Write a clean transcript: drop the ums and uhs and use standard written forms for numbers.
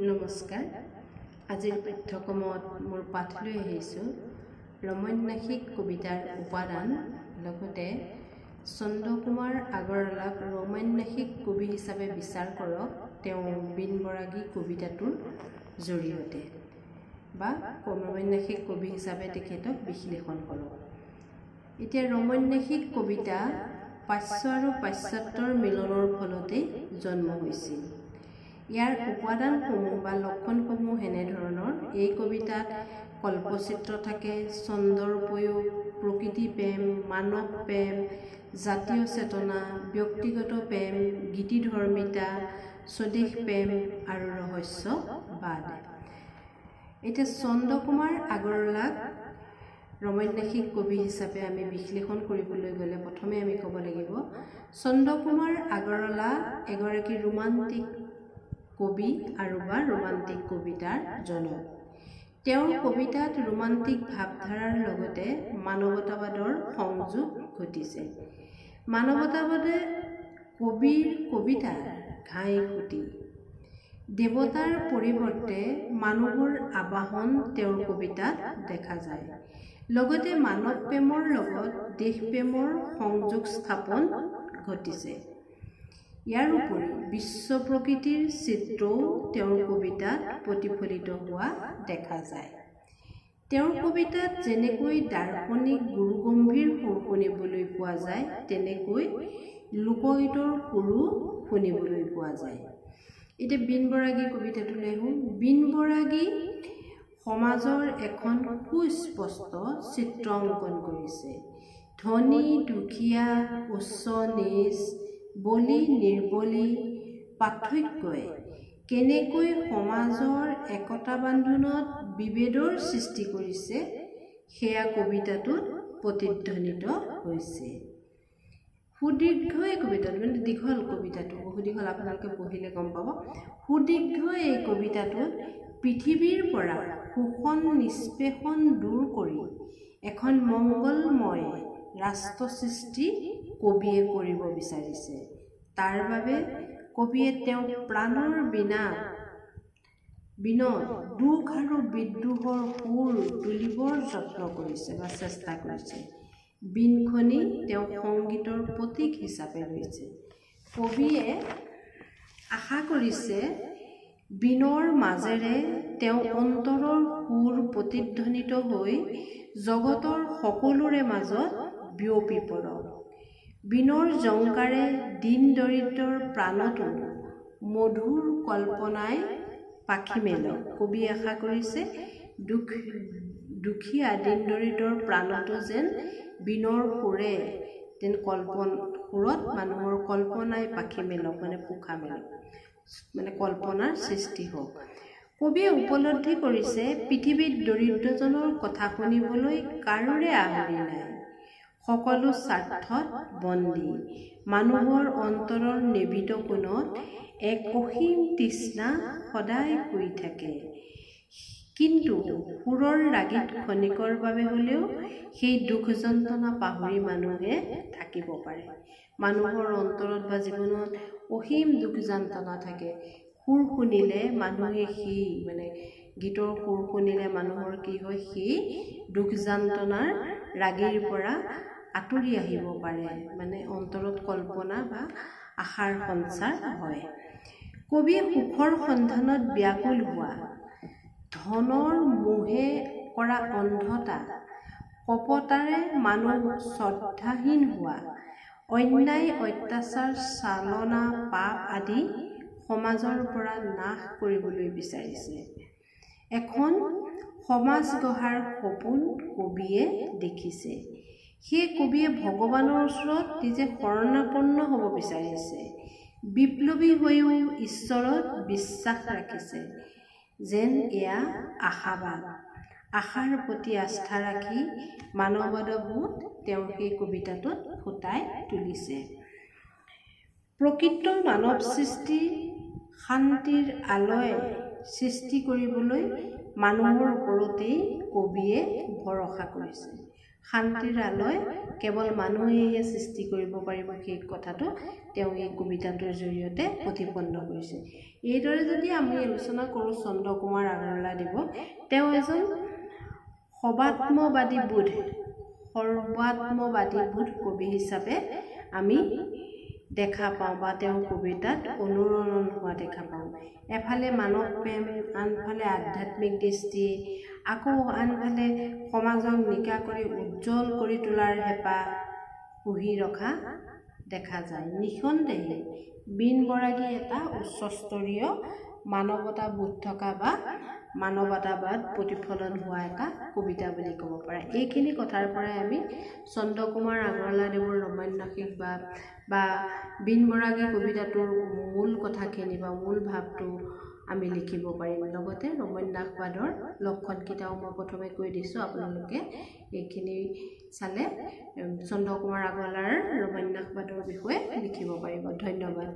নমস্কাৰ। আজিৰ পাঠ্যক্ৰমত মোৰ পাঠ লৈ আহিছোঁ ৰমন্যাসিক কবিতাৰ উপাদান, লগতে চন্দ্ৰকুমাৰ আগৰৱালাক ৰমন্যাসিক কবি হিচাপে বিচাৰ কৰক তেওঁ বিন বৰাগী কবিতাটোৰ জৰিয়তে, বা ৰমন্যাসিক কবি হিচাপে তেখেতক বিশ্লেষণ কৰক। এতিয়া ৰমন্যাসিক কবিতা পাশ্য আৰু পাশ্চাত্যৰ মিলনৰ ফলতে জন্ম হৈছিল। ইয়াৰ উপাদানসমূহ বা লক্ষণসমূহ এনেধৰণৰ: এই কবিতাত কল্পচিত্ৰ থাকে, ছন্দৰ প্ৰয়োগ, প্ৰকৃতি প্ৰেম, মানৱ প্ৰেম, জাতীয় চেতনা, ব্যক্তিগত প্ৰেম, গীতিধৰ্মিতা, স্বদেশ প্ৰেম আৰু ৰহস্যবাদ। এতিয়া চন্দ্ৰকুমাৰ আগৰৱালাক ৰমন্যাসিক কবি হিচাপে আমি বিশ্লেষণ কৰিবলৈ গ'লে প্ৰথমে আমি ক'ব লাগিব চন্দ্ৰকুমাৰ আগৰৱালা এগৰাকী ৰোমান্টিক কবি আৰু বা ৰোমান্টিক কবিতাৰ জনক। তেওঁৰ কবিতাত ৰোমান্টিক ভাৱধাৰাৰ লগতে মানৱতাবাদৰ সংযোগ ঘটিছে। মানৱতাবাদে কবিৰ কবিতাৰ ঘাই সুঁতি। দেৱতাৰ পৰিৱৰ্তে মানুহৰ আবাহন তেওঁৰ কবিতাত দেখা যায়। লগতে মানৱ প্ৰেমৰ লগত দেশপ্ৰেমৰ সংযোগ স্থাপন ঘটিছে। ইয়াৰ উপৰি বিশ্ব প্ৰকৃতিৰ চিত্ৰও তেওঁৰ কবিতাত প্ৰতিফলিত হোৱা দেখা যায়। তেওঁৰ কবিতাত যেনেকৈ দাৰ্শনিক গুৰুগম্ভীৰ সুৰ শুনিবলৈ পোৱা যায়, তেনেকৈ লোকগীতৰ সুৰো শুনিবলৈ পোৱা যায়। এতিয়া বিন বৰাগী কবিতাটোলৈ আহোঁ। বিন বৰাগী সমাজৰ এখন সুস্পষ্ট চিত্ৰ অংকন কৰিছে। ধনী দুখীয়া, উচ্চ নীচ, বলি নিৰ্বলি পাৰ্থক্যই কেনেকৈ সমাজৰ একতা বান্ধোনত বিভেদৰ সৃষ্টি কৰিছে, সেয়া কবিতাটোত প্ৰতিধ্বনিত হৈছে। সুদীৰ্ঘ এই কবিতাটো, মানে দীঘল কবিতাটো, বহু দীঘল, আপোনালোকে পঢ়িলে গম পাব। সুদীৰ্ঘ এই কবিতাটোত পৃথিৱীৰ পৰা শোষণ নিষ্পেষণ দূৰ কৰি এখন মংগলময় ৰাষ্ট্ৰ সৃষ্টি কবিয়ে কৰিব বিচাৰিছে। তাৰ বাবে কবিয়ে তেওঁ প্ৰাণৰ বিনত দুখ আৰু বিদ্ৰোহৰ সুৰ তুলিবৰ যত্ন কৰিছে বা চেষ্টা কৰিছে। বিনখনি তেওঁ সংগীতৰ প্ৰতীক হিচাপে লৈছে। কবিয়ে আশা কৰিছে বিনৰ মাজেৰে তেওঁ অন্তৰৰ সুৰ প্ৰতিধ্বনিত হৈ জগতৰ সকলোৰে মাজত বিয়পি পৰক। বিনৰ জংকাৰে দীন দৰিদ্ৰৰ প্ৰাণতো মধুৰ কল্পনাই পাখি মেলক। কবিয়ে আশা কৰিছে দুখীয়া দীন দৰিদ্ৰৰ প্ৰাণতো যেন বিনৰ সুৰে সুৰত মানুহৰ কল্পনাই পাখি মেলক, মানে পোখা মেলক, মানে কল্পনাৰ সৃষ্টি হওক। কবিয়ে উপলব্ধি কৰিছে পৃথিৱীত দৰিদ্ৰজনৰ কথা শুনিবলৈ কাৰোৰে আহৰি নাই। সকলো স্বাৰ্থত বন্দী। মানুহৰ অন্তৰৰ নিবিত কোণত এক অসীম তৃষ্ণা সদায় শুই থাকে। কিন্তু সুৰৰ ৰাগীত ক্ষণিকৰ বাবে হ'লেও সেই দুখ যন্ত্ৰণা পাহৰি মানুহে থাকিব পাৰে। মানুহৰ অন্তৰত বা জীৱনত অসীম দুখ যন্ত্ৰণা থাকে। সুৰ শুনিলে মানুহে গীতৰ সুৰ শুনিলে মানুহৰ কি হয়, সেই দুখ যন্ত্ৰণাৰ ৰাগীৰ পৰা আঁতৰি আহিব পাৰে, মানে অন্তৰত কল্পনা বা আশাৰ সঞ্চাৰ হয়। কবিয়ে সুখৰ সন্ধানত ব্যাকুল হোৱা, ধনৰ মোহে কৰা অন্ধতা, কপটাৰে মানুহ শ্ৰদ্ধাহীন হোৱা, অন্যায় অত্যাচাৰ চালনা পাপ আদি সমাজৰ পৰা নাশ কৰিবলৈ বিচাৰিছে। এখন সমাজ গঢ়াৰ সপোন কবিয়ে দেখিছে। সেই কবিয়ে ভগৱানৰ ওচৰত নিজে শৰণাপন্ন হ'ব বিচাৰিছে। বিপ্লৱী হৈও ঈশ্বৰত বিশ্বাস ৰাখিছে। যেন এয়া আশাবাদ। আশাৰ প্ৰতি আস্থা ৰাখি মানৱতাবোধ তেওঁ সেই কবিতাটোত ফুটাই তুলিছে। প্ৰকৃত মানৱ সৃষ্টি শান্তিৰ আলয় সৃষ্টি কৰিবলৈ মানুহৰ ওপৰতেই কবিয়ে ভৰসা কৰিছে। শান্তিৰ আলয় কেৱল মানুহেহে সৃষ্টি কৰিব পাৰিব সেই কথাটো তেওঁ এই কবিতাটোৰ জৰিয়তে প্ৰতিপন্ন কৰিছে। এইদৰে যদি আমি আলোচনা কৰোঁ চন্দ্ৰকুমাৰ আগৰৱালাদেৱক, তেওঁ এজন সৰ্বাত্মবাদী বোধ কবি হিচাপে আমি দেখা পাওঁ বা তেওঁৰ কবিতাত অনুৰণন হোৱা দেখা পাওঁ। এফালে মানৱ প্ৰেম, আনফালে আধ্যাত্মিক দৃষ্টি, আকৌ আনফালে সমাজক নিকা কৰি উজ্জ্বল কৰি তোলাৰ হেঁপাহ পুহি ৰখা দেখা যায়। নিঃসন্দেহে বীণ বৰাগী এটা উচ্চস্তৰীয় মানৱতাবোধ থকা বা মানৱতাবাদ প্ৰতিফলন হোৱা এটা কবিতা বুলি ক'ব পাৰে। এইখিনি কথাৰ পৰাই আমি চন্দ্ৰকুমাৰ আগৰৱালাদেৱৰ ৰমন্যাসিক বা বীণ বৰাগী কবিতাটোৰ মূল কথাখিনি বা মূল ভাৱটো আমি লিখিব পাৰিম। লগতে ৰমন্যাসবাদৰ লক্ষণকেইটাও মই প্ৰথমে কৈ দিছোঁ, আপোনালোকে এইখিনি চালে চন্দ্ৰকুমাৰ আগৰৱালাৰ ৰমন্যাসবাদৰ বিষয়ে লিখিব পাৰিব। ধন্যবাদ।